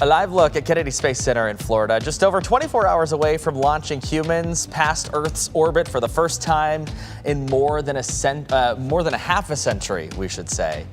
A live look at Kennedy Space Center in Florida, just over 24 hours away from launching humans past Earth's orbit for the first time in more than a half a century, we should say.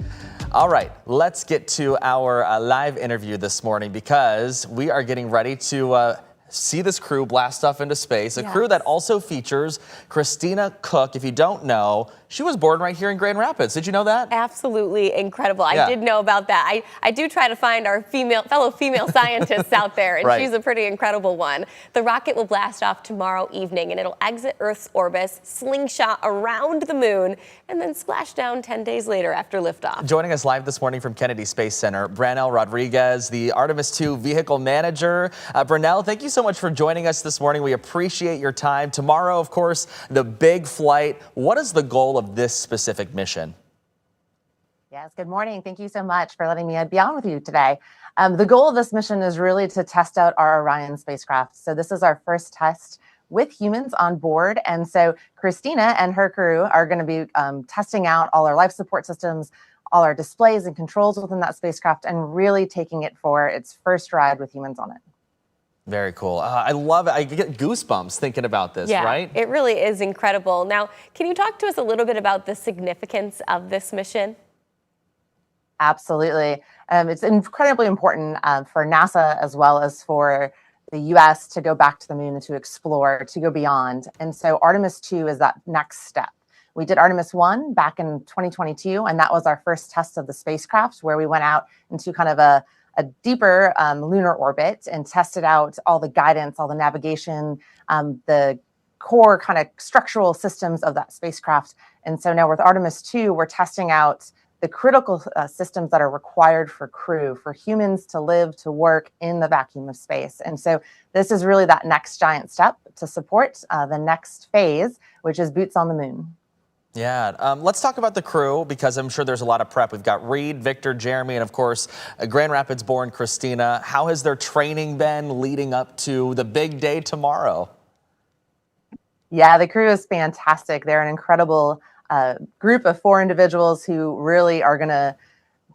All right, let's get to our live interview this morning because we are getting ready to see this crew blast off into space. A crew that also features Christina Cook. If you don't know, she was born right here in Grand Rapids. Did you know that? Absolutely incredible. I did know about that. I do try to find our fellow female scientists out there, and she's a pretty incredible one. The rocket will blast off tomorrow evening, and it'll exit Earth's orbit, slingshot around the moon, and then splash down 10 days later after liftoff. Joining us live this morning from Kennedy Space Center, Brannell Rodriguez, the Artemis II vehicle manager. Brannell, thank you so much for joining us this morning. We appreciate your time. Tomorrow, of course, the big flight. What is the goal of this specific mission? Yes, good morning. Thank you so much for letting me be on with you today. The goal of this mission is really to test out our Orion spacecraft. So this is our first test with humans on board. And so Christina and her crew are going to be testing out all our life support systems, all our displays and controls within that spacecraft, and really taking it for its first ride with humans on it. Very cool. I love it. I get goosebumps thinking about this, right? It really is incredible. Now, can you talk to us a little bit about the significance of this mission? Absolutely. It's incredibly important for NASA as well as for the U.S. to go back to the moon and to explore, to go beyond. And so Artemis II is that next step. We did Artemis I back in 2022, and that was our first test of the spacecraft where we went out into kind of a deeper lunar orbit and tested out all the guidance, all the navigation, the core kind of structural systems of that spacecraft. And so now with Artemis II, we're testing out the critical systems that are required for crew, for humans to live, to work in the vacuum of space. And so this is really that next giant step to support the next phase, which is boots on the moon. Yeah, let's talk about the crew because I'm sure there's a lot of prep. We've got Reed, Victor, Jeremy, and of course, Grand Rapids born Christina. How has their training been leading up to the big day tomorrow? Yeah, the crew is fantastic. They're an incredible group of 4 individuals who really are going to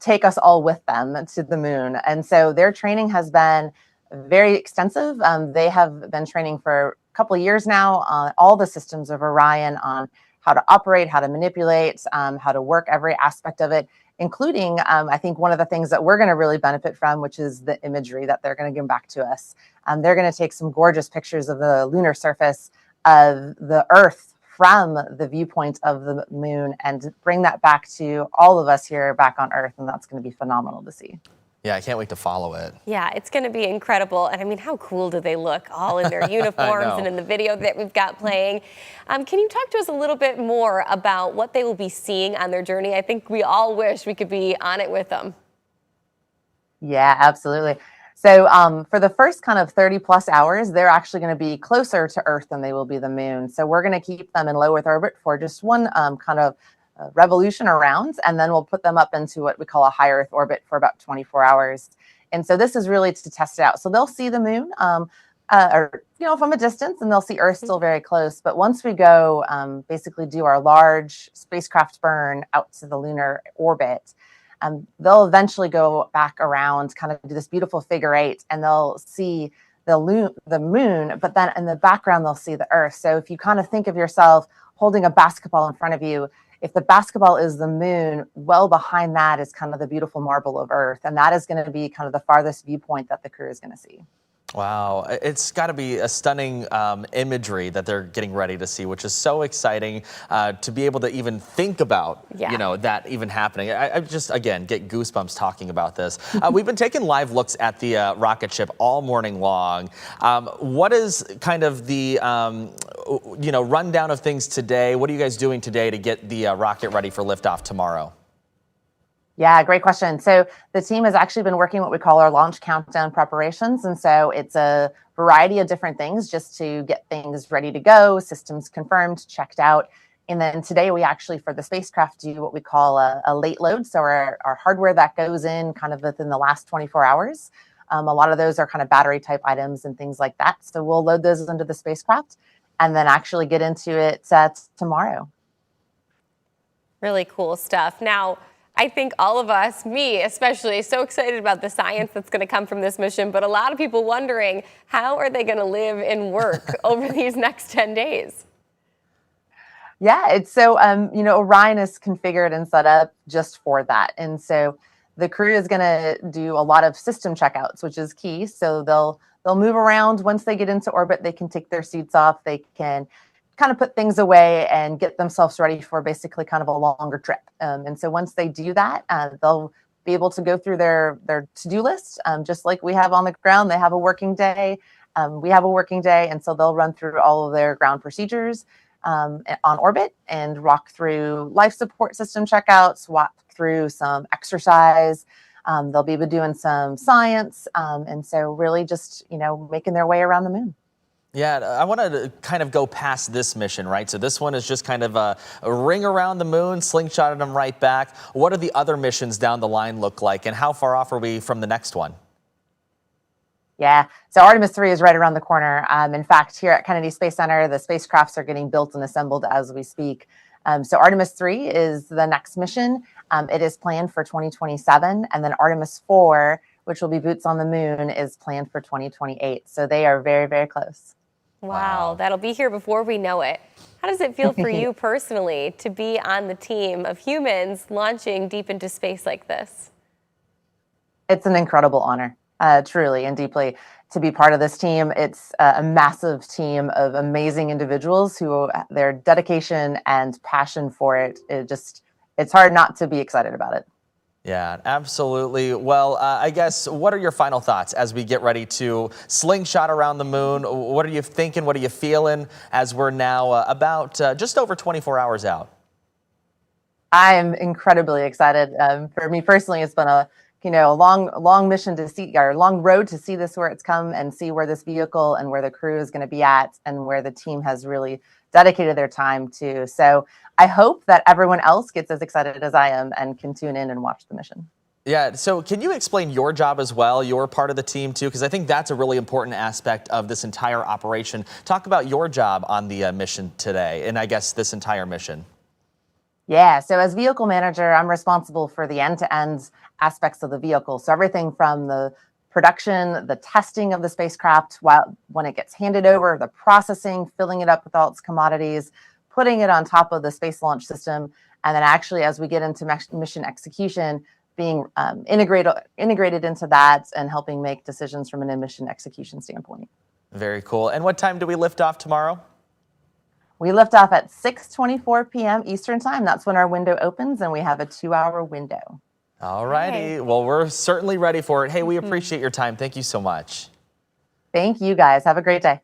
take us all with them to the moon. And so their training has been very extensive. They have been training for a couple of years now on all the systems of Orion, on how to operate, how to manipulate, how to work every aspect of it, including, I think, one of the things that we're going to really benefit from, which is the imagery that they're going to give back to us. They're going to take some gorgeous pictures of the lunar surface of the Earth from the viewpoint of the moon and bring that back to all of us here back on Earth, and that's going to be phenomenal to see. Yeah, I can't wait to follow it. Yeah, it's going to be incredible. And I mean, how cool do they look all in their uniforms and in the video that we've got playing? Can you talk to us a little bit more about what they will be seeing on their journey? I think we all wish we could be on it with them. Yeah, absolutely. So for the first kind of 30 plus hours, they're actually going to be closer to Earth than they will be the moon. So we're going to keep them in low Earth orbit for just one kind of revolution around, and then we'll put them up into what we call a high Earth orbit for about 24 hours. And so this is really to test it out. So they'll see the moon from a distance, and they'll see Earth still very close. But once we go basically do our large spacecraft burn out to the lunar orbit, they'll eventually go back around, kind of do this beautiful figure 8, and they'll see the moon, but then in the background, they'll see the Earth. So if you kind of think of yourself holding a basketball in front of you, if the basketball is the moon, well behind that is kind of the beautiful marble of Earth. And that is going to be kind of the farthest viewpoint that the crew is going to see. Wow, it's got to be a stunning imagery that they're getting ready to see, which is so exciting to be able to even think about, that even happening. I just, again, get goosebumps talking about this. We've been taking live looks at the rocket ship all morning long. What is kind of the, rundown of things today? What are you guys doing today to get the rocket ready for liftoff tomorrow? Yeah, great question. So the team has actually been working what we call our launch countdown preparations. And so it's a variety of different things just to get things ready to go, systems confirmed, checked out. And then today we actually, for the spacecraft, do what we call a late load. So our hardware that goes in kind of within the last 24 hours. A lot of those are kind of battery type items and things like that. So we'll load those into the spacecraft and then actually get into it tomorrow. Really cool stuff. Now, I think all of us, me especially, so excited about the science that's going to come from this mission, but a lot of people wondering, how are they going to live and work over these next 10 days? Yeah, it's so, Orion is configured and set up just for that. And so the crew is going to do a lot of system checkouts, which is key. So they'll move around. Once they get into orbit, they can take their suits off. They can kind of put things away and get themselves ready for basically kind of a longer trip. And so once they do that, they'll be able to go through their to-do list, just like we have on the ground. They have a working day. We have a working day. And so they'll run through all of their ground procedures on orbit and walk through life support system checkouts, walk through some exercise. They'll be doing some science. And so really just, making their way around the moon. Yeah, I want to kind of go past this mission, right? So this one is just kind of a ring around the moon, slingshotted them right back. What do the other missions down the line look like, and how far off are we from the next one? Yeah, so Artemis II is right around the corner. In fact, here at Kennedy Space Center, the spacecrafts are getting built and assembled as we speak. So Artemis III is the next mission. It is planned for 2027, and then Artemis IV, which will be boots on the moon, is planned for 2028. So they are very, very close. Wow, that'll be here before we know it. How does it feel for you personally to be on the team of humans launching deep into space like this? It's an incredible honor, truly and deeply, to be part of this team. It's a massive team of amazing individuals who their dedication and passion for it, it's hard not to be excited about it. Yeah, absolutely. Well, I guess, what are your final thoughts as we get ready to slingshot around the moon? What are you thinking? What are you feeling as we're now about just over 24 hours out? I am incredibly excited. For me personally, it's been a long mission to see, or long road to see this where it's come and see where this vehicle and where the crew is going to be at and where the team has really dedicated their time to. So I hope that everyone else gets as excited as I am and can tune in and watch the mission. Yeah, so can you explain your job as well? You're part of the team too, because I think that's a really important aspect of this entire operation. Talk about your job on the mission today, and I guess this entire mission. Yeah, so as vehicle manager, I'm responsible for the end-to-end aspects of the vehicle. So everything from the production, the testing of the spacecraft, when it gets handed over, the processing, filling it up with all its commodities, putting it on top of the Space Launch System, and then actually as we get into mission execution, being integrated into that and helping make decisions from an mission execution standpoint. Very cool. And what time do we lift off tomorrow? We lift off at 6:24 p.m. Eastern Time. That's when our window opens, and we have a 2-hour window. All righty. Well, we're certainly ready for it. Hey, we appreciate your time. Thank you so much. Thank you, guys. Have a great day.